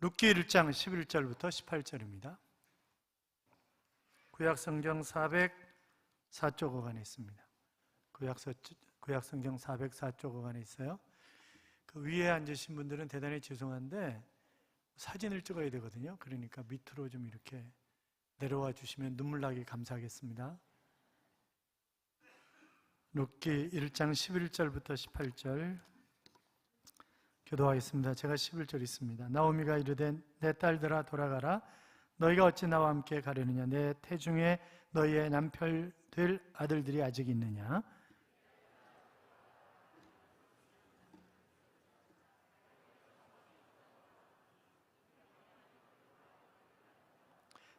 룻기 1장 11절부터 18절입니다. 구약성경 404쪽어 안에 있습니다. 구약성경 404쪽어 안에 있어요. 그 위에 앉으신 분들은 대단히 죄송한데 사진을 찍어야 되거든요. 그러니까 밑으로 좀 이렇게 내려와 주시면 눈물 나게 감사하겠습니다. 룻기 1장 11절부터 18절 교도하겠습니다. 제가 11절 있습니다. 나오미가 이르되 내 딸들아 돌아가라. 너희가 어찌 나와 함께 가려느냐. 내 태중에 너희의 남편 될 아들들이 아직 있느냐.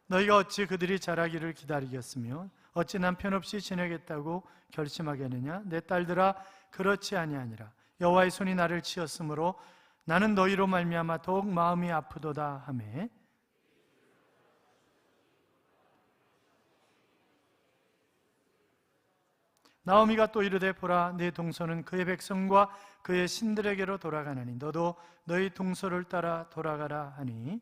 너희가 어찌 그들이 자라기를 기다리겠으며 어찌 남편 없이 지내겠다고 결심하겠느냐. 내 딸들아 그렇지 아니하니라. 여호와의 손이 나를 치었으므로 나는 너희로 말미암아 더욱 마음이 아프도다 하매 나오미가 또 이르되 보라 네 동서는 그의 백성과 그의 신들에게로 돌아가나니 너도 너희 동서를 따라 돌아가라 하니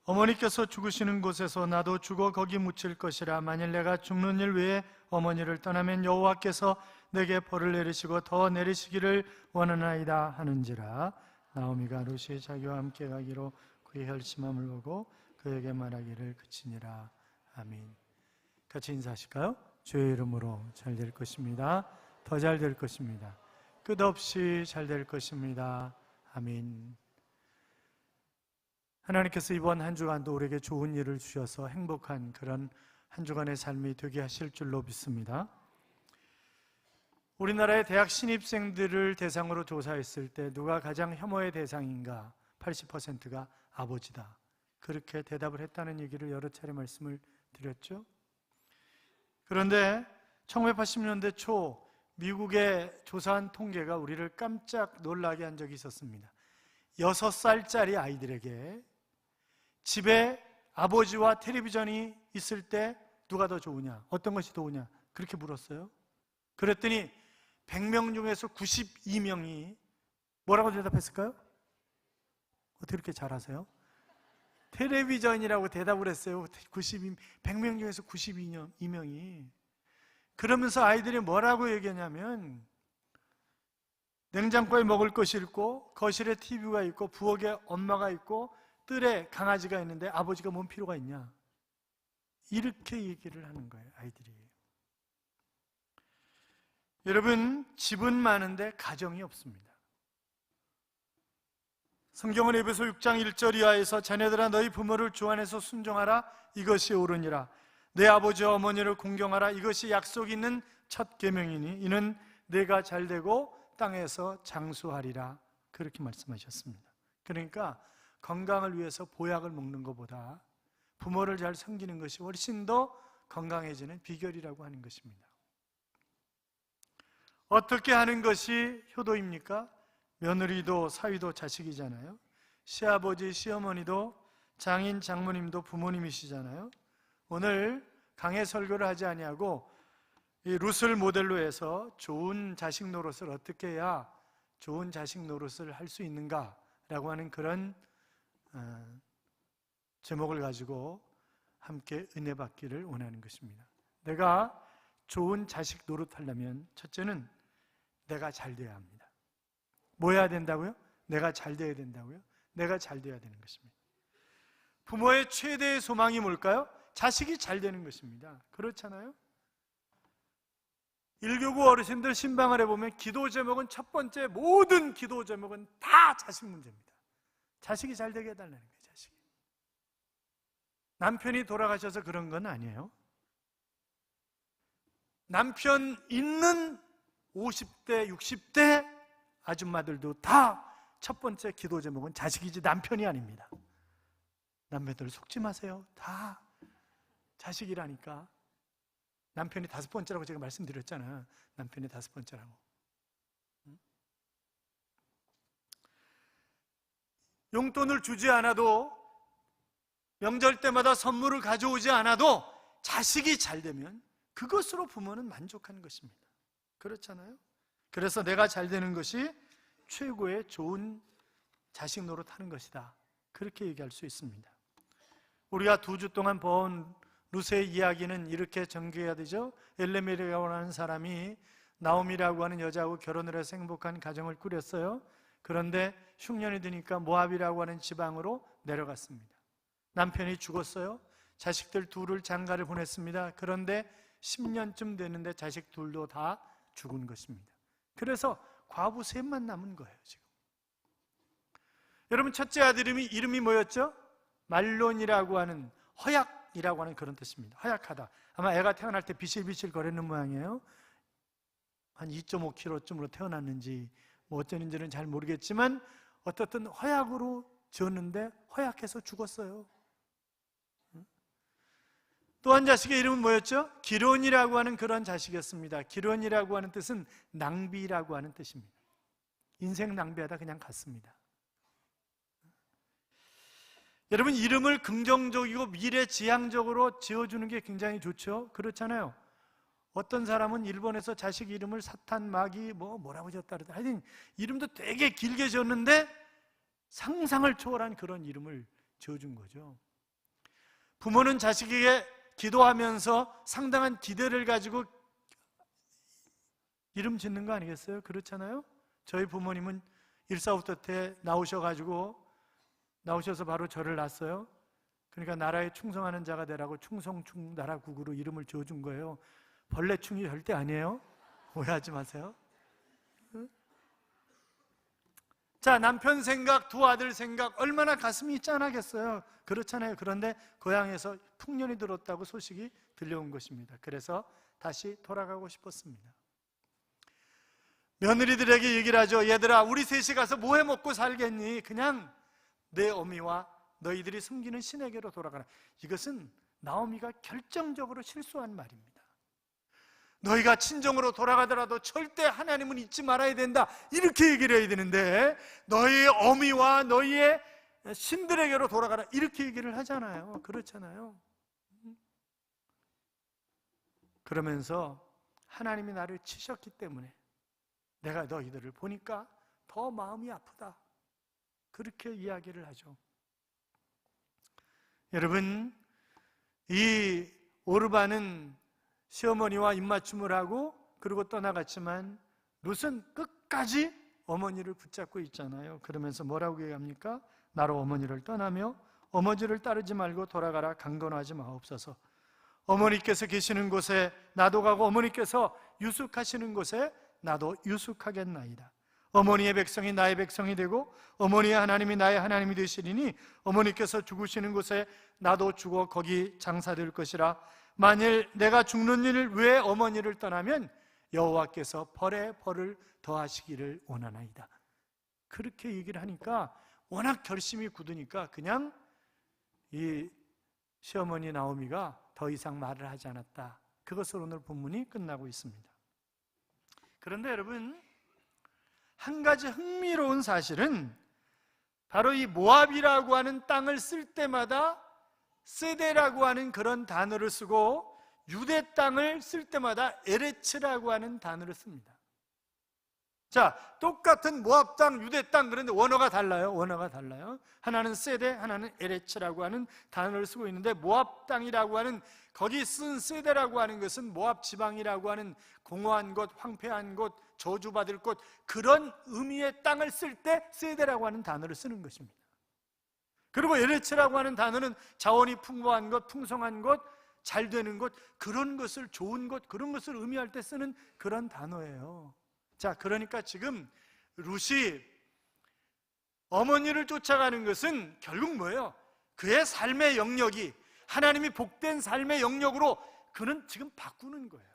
어머니께서 죽으시는 곳에서 나도 죽어 거기 묻힐 것이라. 만일 내가 죽는 일 외에 어머니를 떠나면 여호와께서 내게 벌을 내리시고 더 내리시기를 원하나이다 하는지라. 나오미가 룻이 자기와 함께 가기로 그의 혈심함을 보고 그에게 말하기를 그치니라. 아멘. 같이 인사하실까요? 주의 이름으로 잘 될 것입니다. 더 잘 될 것입니다. 끝없이 잘 될 것입니다. 아멘. 하나님께서 이번 한 주간도 우리에게 좋은 일을 주셔서 행복한 그런 한 주간의 삶이 되게 하실 줄로 믿습니다. 우리나라의 대학 신입생들을 대상으로 조사했을 때 누가 가장 혐오의 대상인가? 80%가 아버지다. 그렇게 대답을 했다는 얘기를 여러 차례 말씀을 드렸죠. 그런데 1980년대 초 미국에 조사한 통계가 우리를 깜짝 놀라게 한 적이 있었습니다. 6살짜리 아이들에게 집에 아버지와 텔레비전이 있을 때 누가 더 좋으냐? 어떤 것이 더 좋으냐? 그렇게 물었어요. 그랬더니 100명 중에서 92명이 뭐라고 대답했을까요? 어떻게 그렇게 잘하세요? 텔레비전이라고 대답을 했어요. 100명 중에서 92명이. 그러면서 아이들이 뭐라고 얘기하냐면 냉장고에 먹을 것이 있고 거실에 TV가 있고 부엌에 엄마가 있고 뜰에 강아지가 있는데 아버지가 뭔 필요가 있냐? 이렇게 얘기를 하는 거예요, 아이들이. 여러분, 집은 많은데 가정이 없습니다. 성경은 에베소 6장 1절 이하에서 자녀들아 너희 부모를 주 안에서 순종하라 이것이 옳으니라. 내 아버지와 어머니를 공경하라 이것이 약속 있는 첫 계명이니 이는 내가 잘되고 땅에서 장수하리라. 그렇게 말씀하셨습니다. 그러니까 건강을 위해서 보약을 먹는 것보다 부모를 잘 섬기는 것이 훨씬 더 건강해지는 비결이라고 하는 것입니다. 어떻게 하는 것이 효도입니까? 며느리도 사위도 자식이잖아요. 시아버지, 시어머니도 장인, 장모님도 부모님이시잖아요. 오늘 강해 설교를 하지 아니하고 이 룻을 모델로 해서 좋은 자식 노릇을 어떻게 해야 좋은 자식 노릇을 할 수 있는가라고 하는 그런 제목을 가지고 함께 은혜 받기를 원하는 것입니다. 내가 좋은 자식 노릇하려면 첫째는 내가 잘 돼야 합니다. 뭐 해야 된다고요? 내가 잘 돼야 된다고요? 내가 잘 돼야 되는 것입니다. 부모의 최대의 소망이 뭘까요? 자식이 잘 되는 것입니다. 그렇잖아요? 1교구 어르신들 신방을 해보면 기도 제목은 첫 번째 모든 기도 제목은 다 자식 문제입니다. 자식이 잘 되게 해달라는 거예요. 자식이. 남편이 돌아가셔서 그런 건 아니에요. 남편 있는 50대, 60대 아줌마들도 다 첫 번째 기도 제목은 자식이지 남편이 아닙니다. 남편들 속지 마세요. 다 자식이라니까. 남편이 5번째라고 제가 말씀드렸잖아요. 남편이 5번째라고. 용돈을 주지 않아도, 명절 때마다 선물을 가져오지 않아도 자식이 잘 되면 그것으로 부모는 만족하는 것입니다. 그렇잖아요? 그래서 내가 잘 되는 것이 최고의 좋은 자식 노릇하는 것이다, 그렇게 얘기할 수 있습니다. 우리가 2주 동안 본 루세의 이야기는 이렇게 전개해야 되죠. 엘레멜이라고 하는 사람이 나오미라고 하는 여자하고 결혼을 해서 행복한 가정을 꾸렸어요. 그런데 흉년이 드니까 모압이라고 하는 지방으로 내려갔습니다. 남편이 죽었어요. 자식들 둘을 장가를 보냈습니다. 그런데 10년쯤 됐는데 자식 둘도 다 죽은 것입니다. 그래서 과부 셋만 남은 거예요, 지금. 여러분, 첫째 아들 이름이 뭐였죠? 말론이라고 하는, 허약이라고 하는 그런 뜻입니다. 허약하다. 아마 애가 태어날 때 비실비실 거리는 모양이에요. 한 2.5kg쯤으로 태어났는지 뭐 어쩌는지는 잘 모르겠지만 어떻든 허약으로 지었는데 허약해서 죽었어요. 또 한 자식의 이름은 뭐였죠? 기론이라고 하는 그런 자식이었습니다. 기론이라고 하는 뜻은 낭비라고 하는 뜻입니다. 인생 낭비하다 그냥 갔습니다. 여러분, 이름을 긍정적이고 미래지향적으로 지어주는 게 굉장히 좋죠. 그렇잖아요. 어떤 사람은 일본에서 자식 이름을 사탄, 마귀, 뭐라고 지었다 그러더라. 하여튼 이름도 되게 길게 지었는데 상상을 초월한 그런 이름을 지어준 거죠. 부모는 자식에게 기도하면서 상당한 기대를 가지고 이름 짓는 거 아니겠어요? 그렇잖아요. 저희 부모님은 일사후터 때 나오셔서 바로 저를 낳았어요. 그러니까 나라에 충성하는 자가 되라고 충성충 나라국으로 이름을 지어준 거예요. 벌레충이 절대 아니에요. 오해하지 마세요. 자, 남편 생각, 2 아들 생각, 얼마나 가슴이 짠하겠어요. 그렇잖아요. 그런데 고향에서 풍년이 들었다고 소식이 들려온 것입니다. 그래서 다시 돌아가고 싶었습니다. 며느리들에게 얘기를 하죠. 얘들아, 우리 셋이 가서 뭐 해 먹고 살겠니? 그냥 내 어미와 너희들이 섬기는 신에게로 돌아가라. 이것은 나오미가 결정적으로 실수한 말입니다. 너희가 친정으로 돌아가더라도 절대 하나님은 잊지 말아야 된다, 이렇게 얘기를 해야 되는데 너희의 어미와 너희의 신들에게로 돌아가라, 이렇게 얘기를 하잖아요. 그렇잖아요. 그러면서 하나님이 나를 치셨기 때문에 내가 너희들을 보니까 더 마음이 아프다, 그렇게 이야기를 하죠. 여러분, 이 오르반은 시어머니와 입맞춤을 하고 그리고 떠나갔지만 룻은 끝까지 어머니를 붙잡고 있잖아요. 그러면서 뭐라고 얘기합니까? 나로 어머니를 떠나며 어머니를 따르지 말고 돌아가라, 강건하지 마옵소서. 어머니께서 계시는 곳에 나도 가고 어머니께서 유숙하시는 곳에 나도 유숙하겠나이다. 어머니의 백성이 나의 백성이 되고 어머니의 하나님이 나의 하나님이 되시리니 어머니께서 죽으시는 곳에 나도 죽어 거기 장사될 것이라. 만일 내가 죽는 일을 왜 어머니를 떠나면 여호와께서 벌에 벌을 더하시기를 원하나이다. 그렇게 얘기를 하니까 워낙 결심이 굳으니까 그냥 이 시어머니 나오미가 더 이상 말을 하지 않았다. 그것으로 오늘 본문이 끝나고 있습니다. 그런데 여러분, 한 가지 흥미로운 사실은 바로 이 모압이라고 하는 땅을 쓸 때마다 세데라고 하는 그런 단어를 쓰고 유대 땅을 쓸 때마다 에레츠라고 하는 단어를 씁니다. 자, 똑같은 모압 땅, 유대 땅, 그런데 원어가 달라요. 하나는 세데, 하나는 에레츠라고 하는 단어를 쓰고 있는데 모압 땅이라고 하는, 거기 쓴 세데라고 하는 것은 모압 지방이라고 하는 공허한 곳, 황폐한 곳, 저주받을 곳, 그런 의미의 땅을 쓸 때 세데라고 하는 단어를 쓰는 것입니다. 그리고 에레츠라고 하는 단어는 자원이 풍부한 곳, 풍성한 곳, 잘 되는 곳, 그런 것을, 좋은 곳, 그런 것을 의미할 때 쓰는 그런 단어예요. 자, 그러니까 지금 룻이 어머니를 쫓아가는 것은 결국 뭐예요? 그의 삶의 영역이 하나님이 복된 삶의 영역으로 그는 지금 바꾸는 거예요.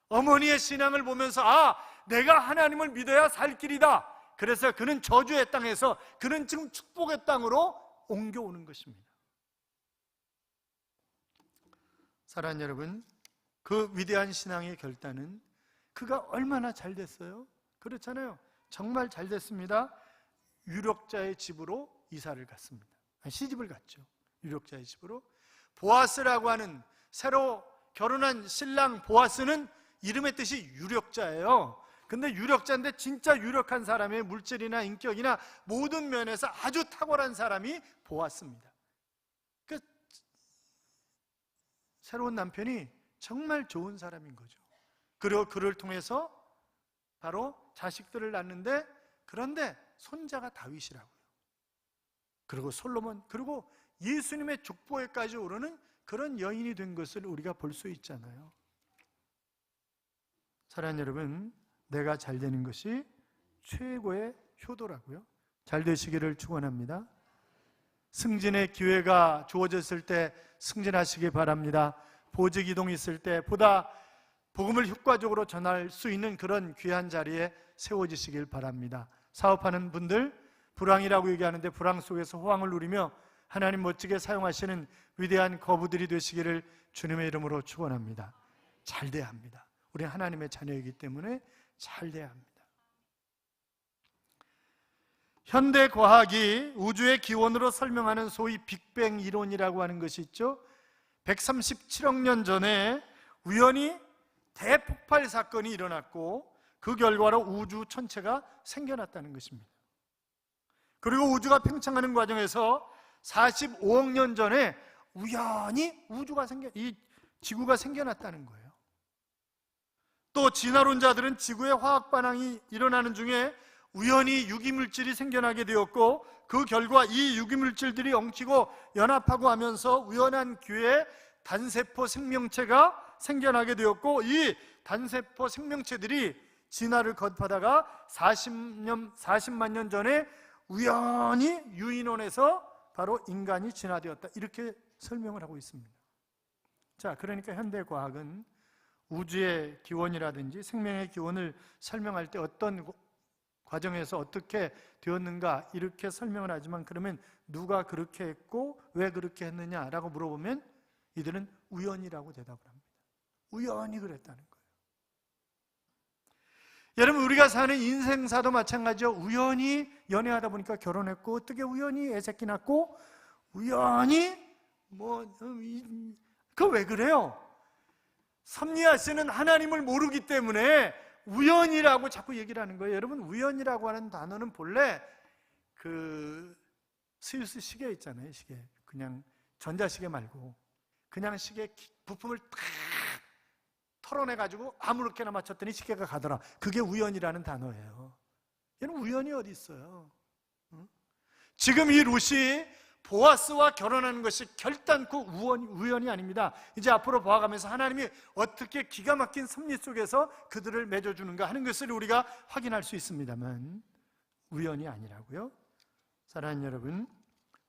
어머니의 신앙을 보면서 내가 하나님을 믿어야 살 길이다. 그래서 그는 저주의 땅에서 그는 지금 축복의 땅으로 옮겨오는 것입니다. 사랑하는 여러분, 그 위대한 신앙의 결단은 그가 얼마나 잘 됐어요? 그렇잖아요. 정말 잘 됐습니다. 유력자의 집으로 이사를 갔습니다. 시집을 갔죠. 유력자의 집으로. 보아스라고 하는 새로 결혼한 신랑 보아스는 이름의 뜻이 유력자예요. 근데 유력자인데 진짜 유력한 사람의 물질이나 인격이나 모든 면에서 아주 탁월한 사람이 보아스입니다. 그 새로운 남편이 정말 좋은 사람인 거죠. 그리고 그를 통해서 바로 자식들을 낳는데, 그런데 손자가 다윗이라고요. 그리고 솔로몬, 그리고 예수님의 족보에까지 오르는 그런 여인이 된 것을 우리가 볼 수 있잖아요. 사랑하는 여러분, 내가 잘 되는 것이 최고의 효도라고요. 잘 되시기를 축원합니다. 승진의 기회가 주어졌을 때 승진하시기 바랍니다. 보직 이동이 있을 때 보다 복음을 효과적으로 전할 수 있는 그런 귀한 자리에 세워지시길 바랍니다. 사업하는 분들, 불황이라고 얘기하는데 불황 속에서 호황을 누리며 하나님 멋지게 사용하시는 위대한 거부들이 되시기를 주님의 이름으로 축원합니다. 잘 돼야 합니다. 우리는 하나님의 자녀이기 때문에 잘 돼야 합니다. 현대 과학이 우주의 기원으로 설명하는 소위 빅뱅 이론이라고 하는 것이 있죠. 137억 년 전에 우연히 대폭발 사건이 일어났고 그 결과로 우주 전체가 생겨났다는 것입니다. 그리고 우주가 팽창하는 과정에서 45억 년 전에 우연히 이 지구가 생겨났다는 거예요. 또 진화론자들은 지구의 화학 반응이 일어나는 중에 우연히 유기물질이 생겨나게 되었고, 그 결과 이 유기물질들이 엉키고 연합하고 하면서 우연한 기회에 단세포 생명체가 생겨나게 되었고, 이 단세포 생명체들이 진화를 거듭하다가 40만 년 전에 우연히 유인원에서 바로 인간이 진화되었다, 이렇게 설명을 하고 있습니다. 자, 그러니까 현대 과학은 우주의 기원이라든지 생명의 기원을 설명할 때 어떤 과정에서 어떻게 되었는가 이렇게 설명을 하지만, 그러면 누가 그렇게 했고 왜 그렇게 했느냐라고 물어보면 이들은 우연이라고 대답을 합니다. 우연히 그랬다는 거예요. 여러분, 우리가 사는 인생사도 마찬가지죠. 우연히 연애하다 보니까 결혼했고, 어떻게 우연히 애새끼 낳고, 우연히 그거 왜 그래요? 섭리하시는 하나님을 모르기 때문에 우연이라고 자꾸 얘기를 하는 거예요. 여러분, 우연이라고 하는 단어는 본래 그 스위스 시계 있잖아요. 시계, 그냥 전자시계 말고 그냥 시계 부품을 탁 털어내가지고 아무렇게나 맞췄더니 시계가 가더라. 그게 우연이라는 단어예요. 얘는 우연이 어디 있어요? 지금 이 룻이 보아스와 결혼하는 것이 결단코 우연이 아닙니다. 이제 앞으로 보아가면서 하나님이 어떻게 기가 막힌 섭리 속에서 그들을 맺어주는가 하는 것을 우리가 확인할 수 있습니다만 우연이 아니라고요. 사랑하는 여러분,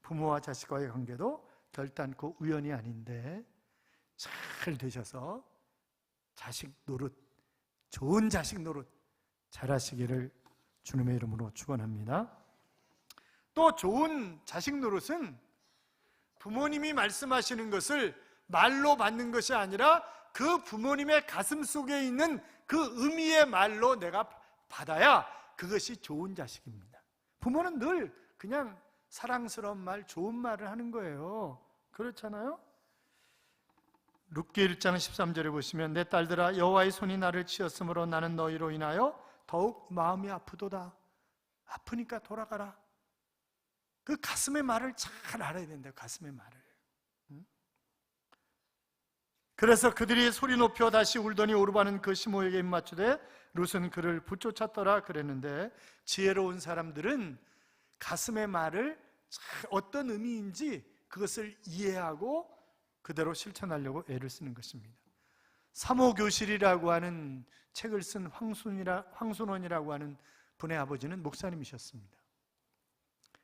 부모와 자식과의 관계도 결단코 우연이 아닌데 잘 되셔서 자식 노릇, 좋은 자식 노릇 잘하시기를 주님의 이름으로 축원합니다. 또 좋은 자식 노릇은 부모님이 말씀하시는 것을 말로 받는 것이 아니라 그 부모님의 가슴 속에 있는 그 의미의 말로 내가 받아야 그것이 좋은 자식입니다. 부모는 늘 그냥 사랑스러운 말, 좋은 말을 하는 거예요. 그렇잖아요? 룻기 1장 13절에 보시면 내 딸들아 여호와의 손이 나를 치었으므로 나는 너희로 인하여 더욱 마음이 아프도다. 아프니까 돌아가라. 그 가슴의 말을 잘 알아야 된다요. 가슴의 말을. 그래서 그들이 소리 높여 다시 울더니 오르바는 그 시므에게 입맞추되 룻은 그를 붙쫓았더라 그랬는데, 지혜로운 사람들은 가슴의 말을 어떤 의미인지 그것을 이해하고 그대로 실천하려고 애를 쓰는 것입니다. 사모교실이라고 하는 책을 쓴 황순원이라고 하는 분의 아버지는 목사님이셨습니다.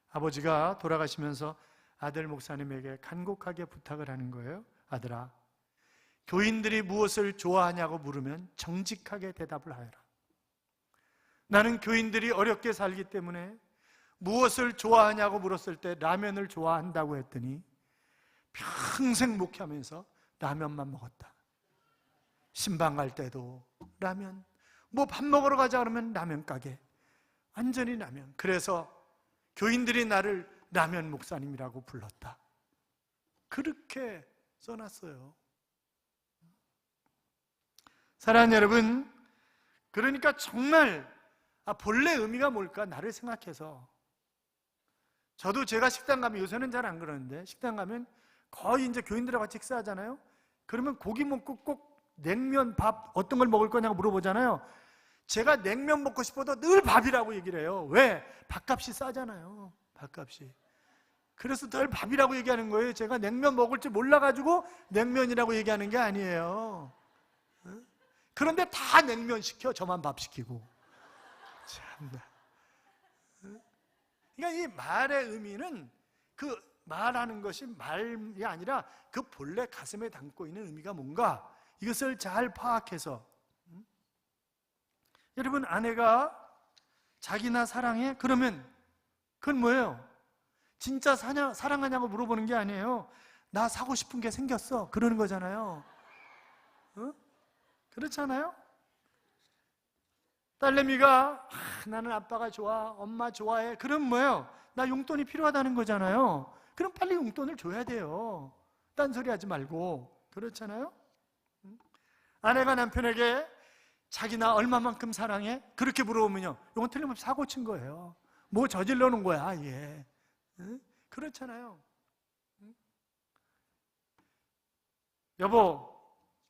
아버지가 돌아가시면서 아들 목사님에게 간곡하게 부탁을 하는 거예요. 아들아, 교인들이 무엇을 좋아하냐고 물으면 정직하게 대답을 하여라. 나는 교인들이 어렵게 살기 때문에 무엇을 좋아하냐고 물었을 때 라면을 좋아한다고 했더니 평생 목회하면서 라면만 먹었다. 신방 갈 때도 라면, 뭐 밥 먹으러 가자 그러면 라면 가게, 완전히 라면. 그래서 교인들이 나를 라면 목사님이라고 불렀다. 그렇게 써놨어요. 사랑하는 여러분, 그러니까 정말 본래 의미가 뭘까? 나를 생각해서. 저도 제가 식당 가면, 요새는 잘 안 그러는데 식당 가면 거의 이제 교인들하고 같이 식사하잖아요. 그러면 고기 먹고 꼭 냉면, 밥 어떤 걸 먹을 거냐고 물어보잖아요. 제가 냉면 먹고 싶어도 늘 밥이라고 얘기를 해요. 왜? 밥값이 싸잖아요. 밥값이. 그래서 늘 밥이라고 얘기하는 거예요. 제가 냉면 먹을 줄 몰라가지고 냉면이라고 얘기하는 게 아니에요. 그런데 다 냉면 시켜, 저만 밥 시키고. 참나. 그러니까 이 말의 의미는 그 말하는 것이 말이 아니라 그 본래 가슴에 담고 있는 의미가 뭔가, 이것을 잘 파악해서. 여러분, 아내가 자기나 사랑해? 그러면 그건 뭐예요? 진짜 사랑하냐고 물어보는 게 아니에요. 나 사고 싶은 게 생겼어, 그러는 거잖아요. 그렇잖아요? 딸내미가 나는 아빠가 좋아, 엄마 좋아해. 그럼 뭐예요? 나 용돈이 필요하다는 거잖아요. 그럼 빨리 용돈을 줘야 돼요. 딴소리 하지 말고. 그렇잖아요? 아내가 남편에게 자기 나 얼마만큼 사랑해? 그렇게 물어보면요, 이건 틀림없이 사고 친 거예요. 뭐 저질러 놓은 거야, 얘. 그렇잖아요. 여보,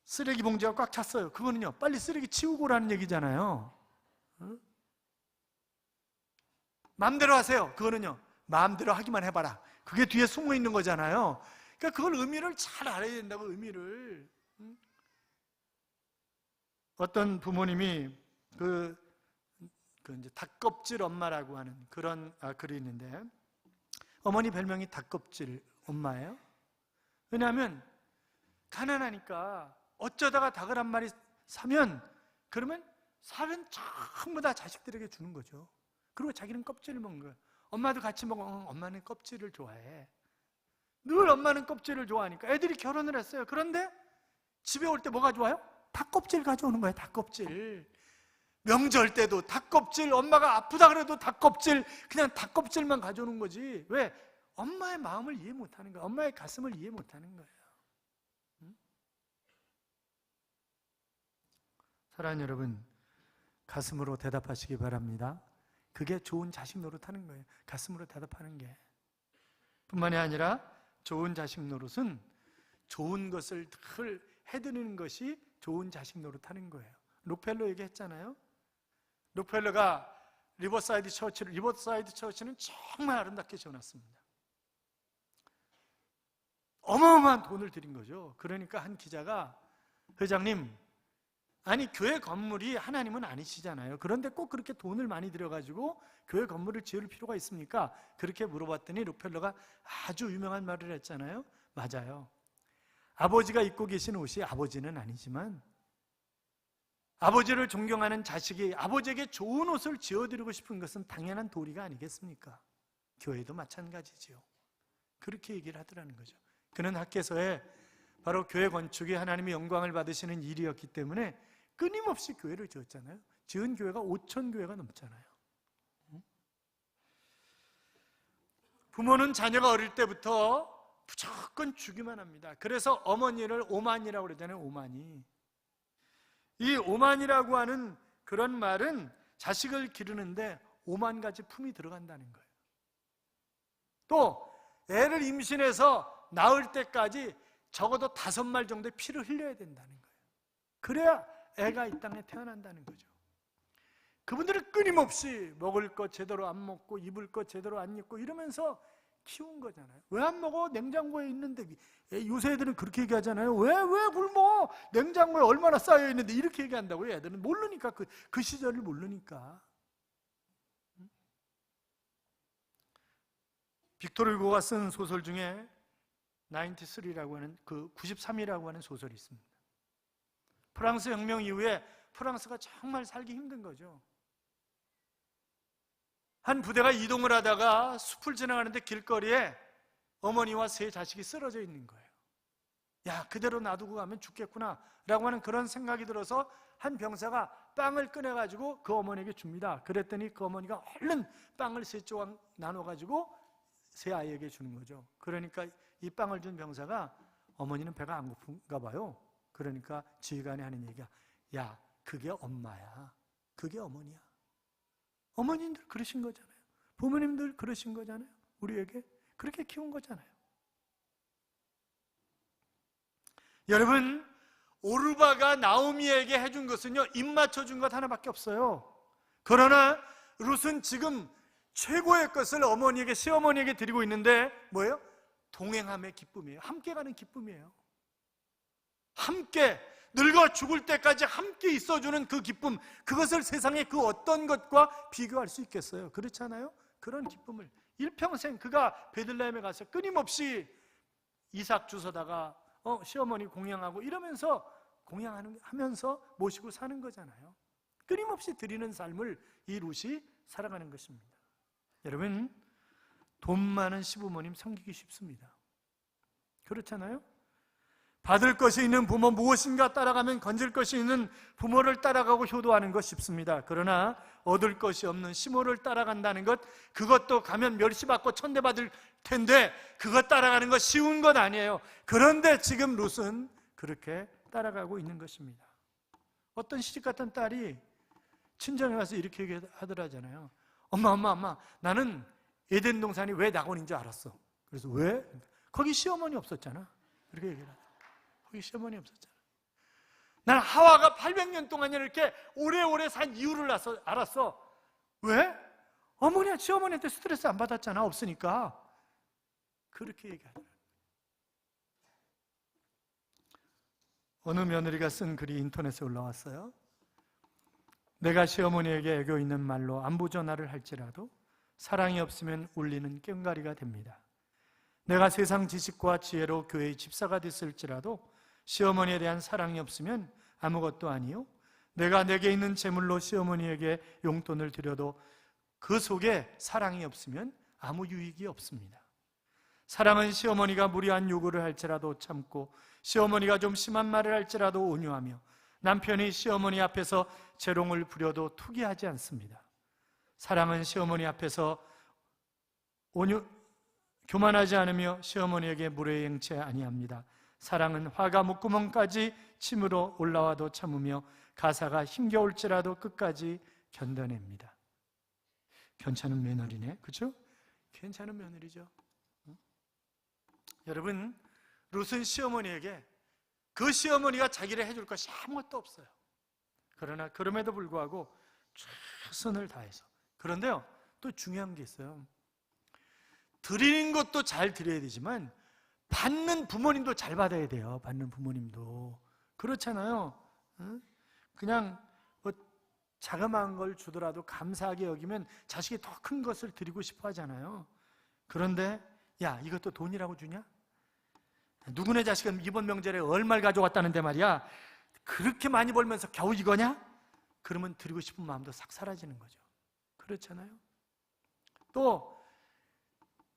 쓰레기 봉지가 꽉 찼어요. 그거는요, 빨리 쓰레기 치우고 오라는 얘기잖아요. 마음대로 하세요. 그거는요, 마음대로 하기만 해봐라. 그게 뒤에 숨어 있는 거잖아요. 그러니까 그걸 의미를 잘 알아야 된다고, 의미를. 어떤 부모님이 이제 닭껍질 엄마라고 하는 그런 글이 있는데, 어머니 별명이 닭껍질 엄마예요. 왜냐하면 가난하니까 어쩌다가 닭을 한 마리 사면, 그러면 살은 전부 다 자식들에게 주는 거죠. 그리고 자기는 껍질을 먹는 거예요. 엄마도 같이 먹어. 엄마는 껍질을 좋아해. 늘 엄마는 껍질을 좋아하니까 애들이 결혼을 했어요. 그런데 집에 올 때 뭐가 좋아요? 닭껍질 가져오는 거예요. 닭껍질. 명절 때도 닭껍질, 엄마가 아프다 그래도 닭껍질, 그냥 닭껍질만 가져오는 거지. 왜? 엄마의 마음을 이해 못하는 거예요. 엄마의 가슴을 이해 못하는 거예요. 사랑하는 여러분, 가슴으로 대답하시기 바랍니다. 그게 좋은 자식 노릇하는 거예요. 가슴으로 대답하는 게. 뿐만이 아니라 좋은 자식 노릇은 좋은 것을 늘 해드리는 것이 좋은 자식 노릇하는 거예요. 록펠러 얘기했잖아요. 록펠러가 리버사이드 처치는 정말 아름답게 지어놨습니다. 어마어마한 돈을 들인 거죠. 그러니까 한 기자가, 회장님, 아니 교회 건물이 하나님은 아니시잖아요. 그런데 꼭 그렇게 돈을 많이 들여가지고 교회 건물을 지을 필요가 있습니까? 그렇게 물어봤더니 록펠러가 아주 유명한 말을 했잖아요. 맞아요. 아버지가 입고 계신 옷이 아버지는 아니지만 아버지를 존경하는 자식이 아버지에게 좋은 옷을 지어드리고 싶은 것은 당연한 도리가 아니겠습니까? 교회도 마찬가지지요. 그렇게 얘기를 하더라는 거죠. 그는 학개서에 바로 교회 건축이 하나님의 영광을 받으시는 일이었기 때문에 끊임없이 교회를 지었잖아요. 지은 교회가 5천 교회가 넘잖아요. 부모는 자녀가 어릴 때부터 무조건 주기만 합니다. 그래서 어머니를 오만이라고 그러잖아요. 오만이. 이 오만이라고 하는 그런 말은 자식을 기르는데 5만 가지 품이 들어간다는 거예요. 또 애를 임신해서 낳을 때까지 적어도 5말 정도의 피를 흘려야 된다는 거예요. 그래야 애가 이 땅에 태어난다는 거죠. 그분들은 끊임없이 먹을 것 제대로 안 먹고 입을 것 제대로 안 입고 이러면서 키운 거잖아요. 왜 안 먹어? 냉장고에 있는데. 요새 애들은 그렇게 얘기하잖아요. 왜 굶어? 냉장고에 얼마나 쌓여 있는데. 이렇게 얘기한다고요. 애들은 모르니까, 그 시절을 모르니까. 빅토르 후고가 쓴 소설 중에 93라고 하는 93이라고 하는 소설이 있습니다. 프랑스 혁명 이후에 프랑스가 정말 살기 힘든 거죠. 한 부대가 이동을 하다가 숲을 지나가는데 길거리에 어머니와 3 자식이 쓰러져 있는 거예요. 야, 그대로 놔두고 가면 죽겠구나 라고 하는 그런 생각이 들어서 한 병사가 빵을 꺼내가지고 그 어머니에게 줍니다. 그랬더니 그 어머니가 얼른 빵을 세 조각 나눠가지고 세 아이에게 주는 거죠. 그러니까 이 빵을 준 병사가 어머니는 배가 안 고픈가 봐요. 그러니까 지휘관이 하는 얘기야. 야, 그게 엄마야. 그게 어머니야. 어머님들 그러신 거잖아요. 부모님들 그러신 거잖아요. 우리에게 그렇게 키운 거잖아요. 여러분, 오르바가 나오미에게 해준 것은요, 입 맞춰준 것 하나밖에 없어요. 그러나 룻은 지금 최고의 것을 어머니에게, 시어머니에게 드리고 있는데 뭐예요? 동행함의 기쁨이에요. 함께 가는 기쁨이에요. 함께 늙어 죽을 때까지 함께 있어주는 그 기쁨, 그것을 세상의 그 어떤 것과 비교할 수 있겠어요? 그렇지 않아요? 그런 기쁨을 일평생 그가 베들레헴에 가서 끊임없이 이삭 주워다가 시어머니 공양하고 이러면서 공양하면서 모시고 사는 거잖아요. 끊임없이 드리는 삶을 이 룻이 살아가는 것입니다. 여러분, 돈 많은 시부모님 섬기기 쉽습니다. 그렇잖아요? 받을 것이 있는 부모, 무엇인가 따라가면 건질 것이 있는 부모를 따라가고 효도하는 것 쉽습니다. 그러나 얻을 것이 없는 시모를 따라간다는 것, 그것도 가면 멸시받고 천대받을 텐데 그것 따라가는 것 쉬운 건 아니에요. 그런데 지금 룻은 그렇게 따라가고 있는 것입니다. 어떤 시집갔던 딸이 친정에 가서 이렇게 얘기하더라잖아요. 엄마, 나는 에덴 동산이 왜 낙원인 줄 알았어. 그래서 왜? 거기 시어머니 없었잖아. 이렇게 얘기를 하더라고요. 거기 시어머니 없었잖아. 난 하와가 800년 동안 이렇게 오래오래 산 이유를 알았어. 왜? 어머니와 시어머니한테 스트레스 안 받았잖아. 없으니까. 그렇게 얘기하더라고요. 어느 며느리가 쓴 글이 인터넷에 올라왔어요. 내가 시어머니에게 애교 있는 말로 안부 전화를 할지라도 사랑이 없으면 울리는 꽹과리가 됩니다. 내가 세상 지식과 지혜로 교회의 집사가 됐을지라도 시어머니에 대한 사랑이 없으면 아무것도 아니요. 내가 내게 있는 재물로 시어머니에게 용돈을 드려도 그 속에 사랑이 없으면 아무 유익이 없습니다. 사랑은 시어머니가 무리한 요구를 할지라도 참고 시어머니가 좀 심한 말을 할지라도 온유하며 남편이 시어머니 앞에서 재롱을 부려도 투기하지 않습니다. 사랑은 시어머니 앞에서 교만하지 않으며 시어머니에게 무례행치 아니합니다. 사랑은 화가 목구멍까지 침으로 올라와도 참으며 가사가 힘겨울지라도 끝까지 견뎌냅니다. 괜찮은 며느리네, 그렇죠? 괜찮은 며느리죠. 여러분, 룻은 시어머니에게 그 시어머니가 자기를 해줄 것이 아무것도 없어요. 그러나 그럼에도 불구하고 최선을 다해서. 그런데요, 또 중요한 게 있어요. 드리는 것도 잘 드려야 되지만 받는 부모님도 잘 받아야 돼요. 받는 부모님도. 그렇잖아요. 그냥 뭐 자그마한 걸 주더라도 감사하게 여기면 자식이 더 큰 것을 드리고 싶어 하잖아요. 그런데 야, 이것도 돈이라고 주냐? 누구네 자식은 이번 명절에 얼마를 가져왔다는데 말이야. 그렇게 많이 벌면서 겨우 이거냐? 그러면 드리고 싶은 마음도 싹 사라지는 거죠. 그렇잖아요. 또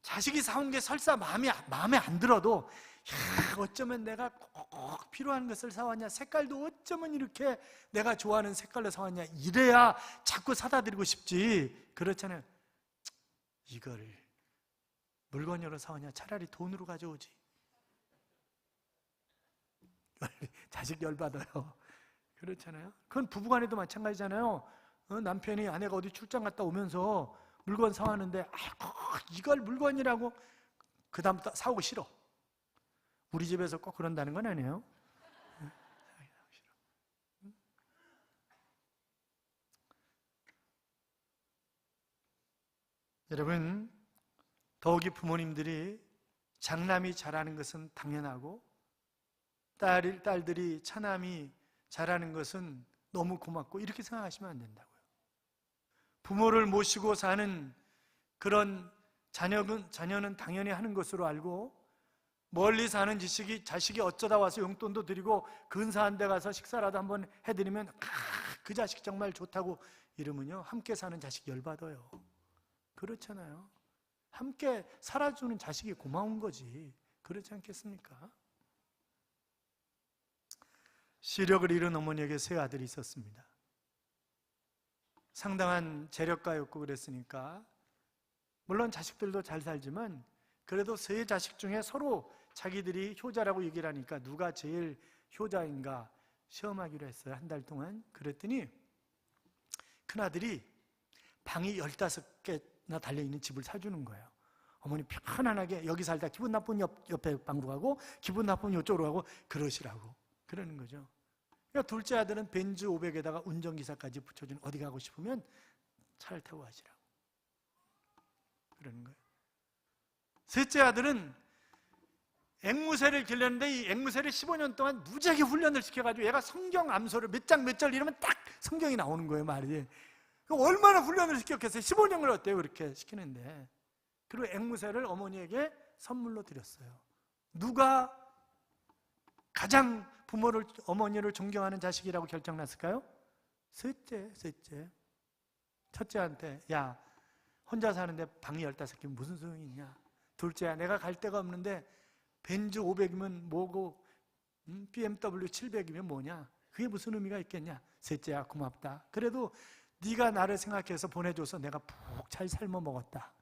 자식이 사온 게 설사 마음에 안 들어도 야, 어쩌면 내가 꼭 필요한 것을 사왔냐, 색깔도 어쩌면 이렇게 내가 좋아하는 색깔로 사왔냐, 이래야 자꾸 사다 드리고 싶지. 그렇잖아요. 이걸 물건으로 사왔냐, 차라리 돈으로 가져오지. 자식 열받아요. 그렇잖아요. 그건 부부간에도 마찬가지잖아요. 남편이 아내가 어디 출장 갔다 오면서 물건 사왔는데 아이고 이걸 물건이라고 그 다음부터 사오기 싫어. 우리 집에서 꼭 그런다는 건 아니에요. 여러분, 더욱이 부모님들이 장남이 잘하는 것은 당연하고 딸들이 차남이 잘하는 것은 너무 고맙고 이렇게 생각하시면 안 된다고요. 부모를 모시고 사는 그런 자녀는 당연히 하는 것으로 알고 멀리 사는 자식이 어쩌다 와서 용돈도 드리고 근사한 데 가서 식사라도 한번 해드리면 그 자식 정말 좋다고 이러면요 함께 사는 자식 열받아요. 그렇잖아요. 함께 살아주는 자식이 고마운 거지. 그렇지 않겠습니까? 시력을 잃은 어머니에게 세 아들이 있었습니다. 상당한 재력가였고 그랬으니까 물론 자식들도 잘 살지만 그래도 세 자식 중에 서로 자기들이 효자라고 얘기를 하니까 누가 제일 효자인가 시험하기로 했어요. 한 달 동안. 그랬더니 큰아들이 방이 15개나 달려있는 집을 사주는 거예요. 어머니 편안하게 여기 살다 기분 나쁜 옆에 방으로 가고 기분 나쁜 이쪽으로 가고 그러시라고 그러는 거죠. 그러니까 둘째 아들은 벤츠 500에다가 운전기사까지 붙여준 어디 가고 싶으면 차를 타고 가시라고 그러는 거예요. 셋째 아들은 앵무새를 길렀는데 이 앵무새를 15년 동안 무지하게 훈련을 시켜가지고 얘가 성경 암소를 몇 장 몇 절 이러면 딱 성경이 나오는 거예요, 말이. 얼마나 훈련을 시켰겠어요? 15년을 어때요? 그렇게 시키는데. 그리고 앵무새를 어머니에게 선물로 드렸어요. 누가 가장 어머니를 존경하는 자식이라고 결정났을까요? 셋째. 첫째한테 야, 혼자 사는데 방이 15개면 무슨 소용이 있냐? 둘째야, 내가 갈 데가 없는데 벤츠 500이면 뭐고 BMW 700이면 뭐냐? 그게 무슨 의미가 있겠냐? 셋째야, 고맙다. 그래도 네가 나를 생각해서 보내줘서 내가 푹 잘 삶아 먹었다.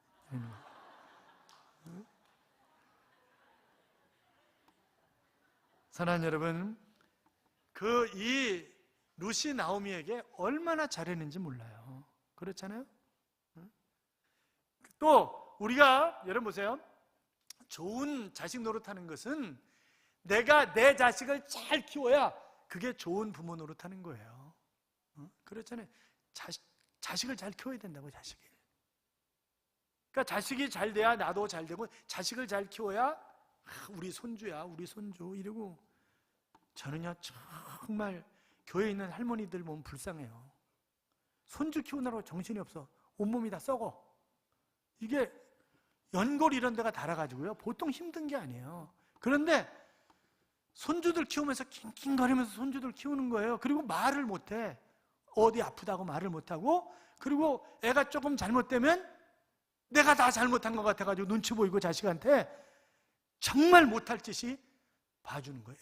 사랑하는 여러분, 이 루시 나오미에게 얼마나 잘했는지 몰라요. 그렇잖아요? 또 우리가 여러분 보세요. 좋은 자식 노릇하는 것은 내가 내 자식을 잘 키워야 그게 좋은 부모 노릇하는 거예요. 그렇잖아요. 자식을 잘 키워야 된다고, 자식을. 그러니까 자식이 잘 돼야 나도 잘 되고, 자식을 잘 키워야 우리 손주야, 우리 손주 이러고. 저는요 정말 교회에 있는 할머니들 보면 불쌍해요. 손주 키우느라고 정신이 없어. 온몸이 다 썩어. 이게 연골 이런 데가 닳아가지고요 보통 힘든 게 아니에요. 그런데 손주들 키우면서 낑낑거리면서 손주들 키우는 거예요. 그리고 말을 못해. 어디 아프다고 말을 못하고, 그리고 애가 조금 잘못되면 내가 다 잘못한 것 같아가지고 눈치 보이고 자식한테 정말 못할 짓이 봐주는 거예요.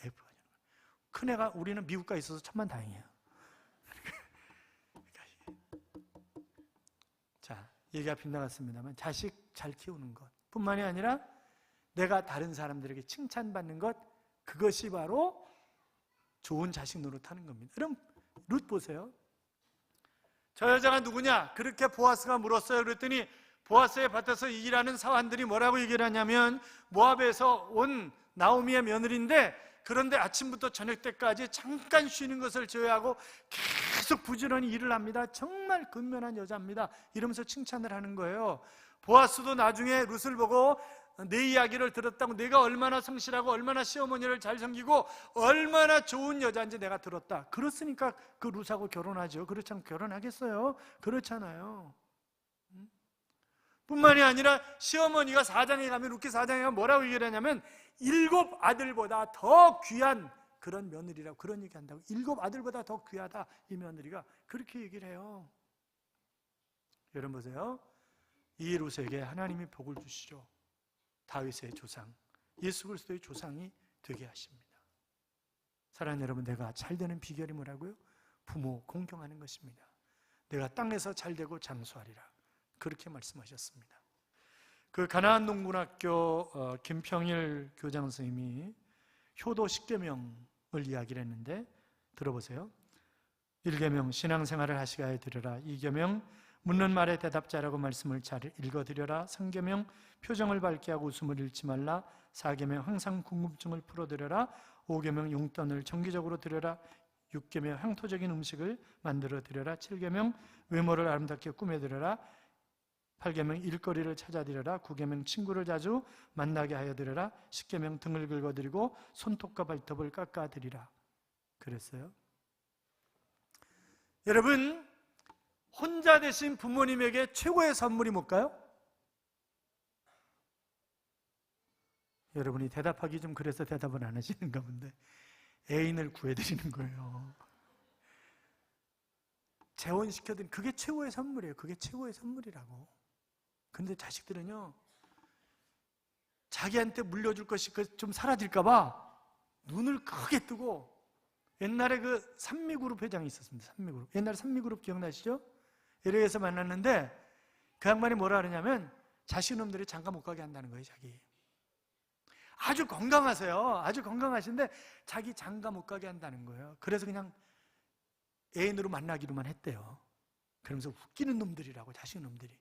큰애가 우리는 미국 가 있어서 천만 다행이에요. 자, 얘기가 빗나갔습니다만 자식 잘 키우는 것 뿐만이 아니라 내가 다른 사람들에게 칭찬받는 것, 그것이 바로 좋은 자식 노릇하는 겁니다. 그럼 룻 보세요. 저 여자가 누구냐? 그렇게 보아스가 물었어요. 그랬더니 보아스의 밭에서 일하는 사환들이 뭐라고 얘기를 하냐면, 모압에서 온 나오미의 며느리인데, 그런데 아침부터 저녁 때까지 잠깐 쉬는 것을 제외하고 계속 부지런히 일을 합니다. 정말 근면한 여자입니다. 이러면서 칭찬을 하는 거예요. 보아스도 나중에 룻을 보고 내 이야기를 들었다고, 내가 얼마나 성실하고 얼마나 시어머니를 잘 섬기고 얼마나 좋은 여자인지 내가 들었다. 그렇으니까 그 룻하고 결혼하죠. 그렇지 않고 결혼하겠어요? 그렇잖아요. 뿐만이 아니라 시어머니가 4장에 가면, 룻기 4장에 가면 뭐라고 얘기를 하냐면 7 아들보다 더 귀한 그런 며느리라고 그런 얘기 한다고. 7 아들보다 더 귀하다, 이 며느리가. 그렇게 얘기를 해요. 여러분 보세요. 이 룻에게 하나님이 복을 주시죠. 다윗의 조상, 예수 그리스도의 조상이 되게 하십니다. 사랑하는 여러분, 내가 잘 되는 비결이 뭐라고요? 부모 공경하는 것입니다. 내가 땅에서 잘 되고 장수하리라, 그렇게 말씀하셨습니다. 그 가나안 농군학교 김평일 교장 선생님이 효도 10계명을 이야기를 했는데 들어보세요. 1계명 신앙생활을 하시가에 드려라. 2계명 묻는 말에 대답자라고 말씀을 잘 읽어드려라. 3계명 표정을 밝게 하고 웃음을 잃지 말라. 4계명 항상 궁금증을 풀어드려라. 5계명 용돈을 정기적으로 드려라. 6계명 향토적인 음식을 만들어 드려라. 7계명 외모를 아름답게 꾸며드려라. 8계명 일거리를 찾아드려라. 9계명 친구를 자주 만나게 하여 드려라. 10계명 등을 긁어드리고 손톱과 발톱을 깎아드리라. 그랬어요. 여러분, 혼자 되신 부모님에게 최고의 선물이 뭘까요? 여러분이 대답하기 좀 그래서 대답을 안 하시는가 본데, 애인을 구해드리는 거예요. 재혼시켜드리는, 그게 최고의 선물이에요. 그게 최고의 선물이라고. 근데 자식들은요, 자기한테 물려줄 것이 좀 사라질까봐 눈을 크게 뜨고, 옛날에 그 산미그룹 회장이 있었습니다. 산미그룹. 옛날에 산미그룹 기억나시죠? LA에서 만났는데 그 양반이 뭐라 그러냐면 자식 놈들이 장가 못 가게 한다는 거예요. 자기 아주 건강하세요. 아주 건강하신데 자기 장가 못 가게 한다는 거예요. 그래서 그냥 애인으로 만나기로만 했대요. 그러면서 웃기는 놈들이라고, 자식 놈들이.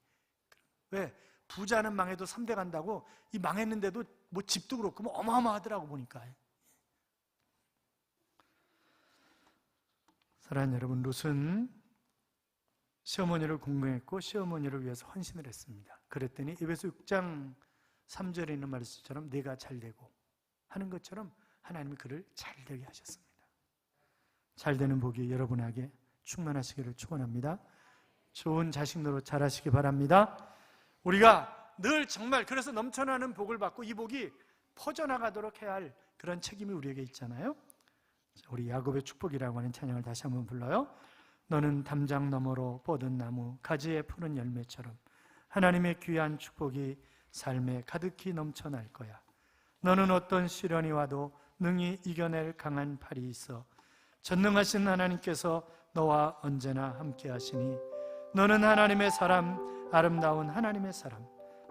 왜? 부자는 망해도 3대 간다고. 이 망했는데도 뭐 집도 그렇고 뭐 어마어마하더라고 보니까. 사랑하는 여러분, 롯은 시어머니를 공경했고 시어머니를 위해서 헌신을 했습니다. 그랬더니 에베소 6장 3절에 있는 말씀처럼 내가 잘되고 하는 것처럼 하나님이 그를 잘되게 하셨습니다. 잘되는 복이 여러분에게 충만하시기를 축원합니다. 좋은 자식 노릇 잘하시기 바랍니다. 우리가 늘 정말 그래서 넘쳐나는 복을 받고 이 복이 퍼져나가도록 해야 할 그런 책임이 우리에게 있잖아요. 우리 야곱의 축복이라고 하는 찬양을 다시 한번 불러요. 너는 담장 너머로 뻗은 나무 가지에 푸른 열매처럼 하나님의 귀한 축복이 삶에 가득히 넘쳐날 거야. 너는 어떤 시련이 와도 능히 이겨낼 강한 팔이 있어 전능하신 하나님께서 너와 언제나 함께 하시니 너는 하나님의 사람, 아름다운 하나님의 사람.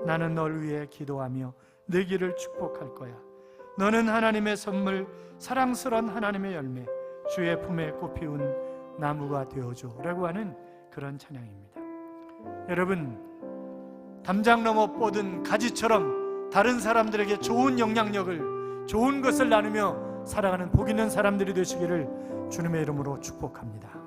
나는 널 위해 기도하며 내 길을 축복할 거야. 너는 하나님의 선물, 사랑스러운 하나님의 열매, 주의 품에 꽃피운 나무가 되어줘 라고 하는 그런 찬양입니다. 여러분, 담장 넘어 뻗은 가지처럼 다른 사람들에게 좋은 영향력을, 좋은 것을 나누며 살아가는 복 있는 사람들이 되시기를 주님의 이름으로 축복합니다.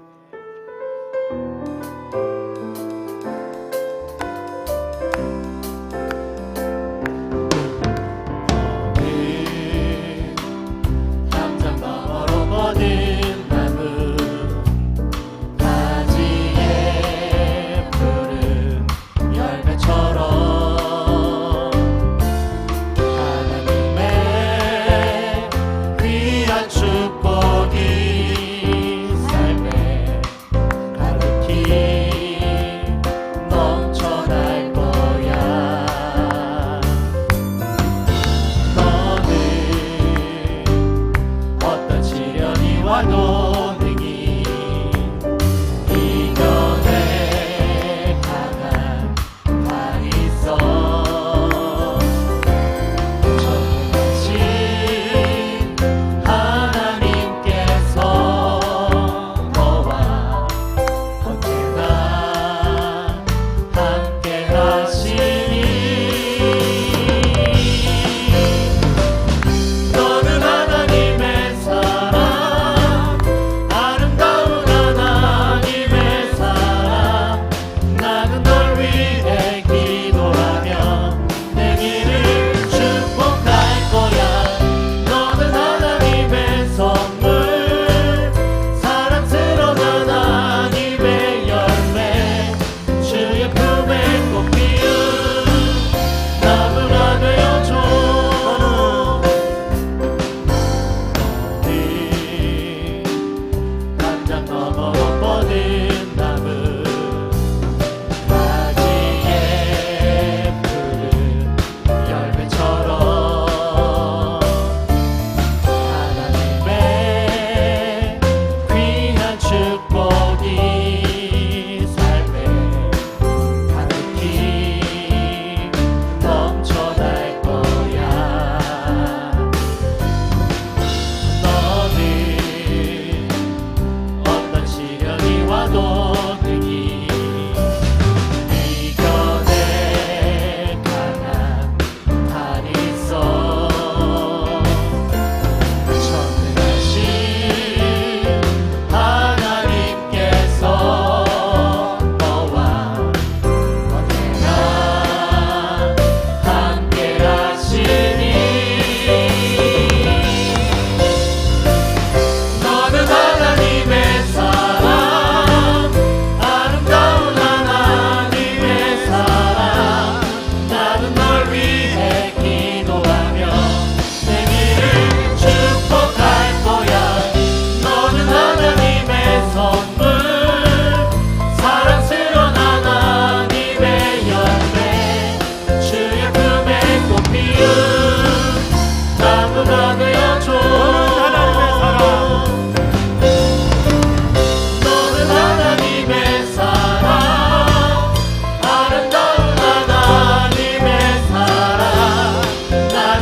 너는 하나님의 사랑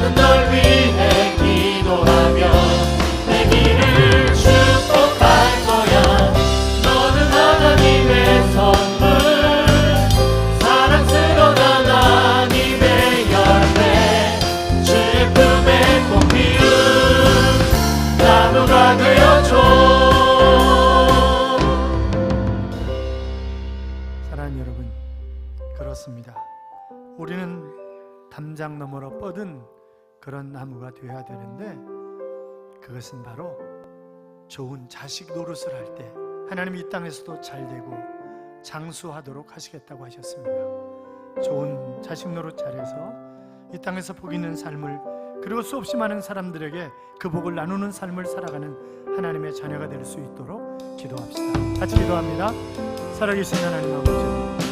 나는 널 위해 기도하며 내 길을 축복할 거야. 너는 하나님의 선물, 사랑스러운 하나님의 열매, 주의 품에 꼭 피운 나무가 되어줘. 사랑하는 여러분, 그렇습니다. 우리는 담장 너머로 뻗은 그런 나무가 되어야 되는데, 그것은 바로 좋은 자식 노릇을 할 때 하나님 이 땅에서도 잘 되고 장수하도록 하시겠다고 하셨습니다. 좋은 자식 노릇 잘해서 이 땅에서 복 있는 삶을, 그리고 수없이 많은 사람들에게 그 복을 나누는 삶을 살아가는 하나님의 자녀가 될 수 있도록 기도합시다. 같이 기도합니다. 살아계신 하나님 아버지,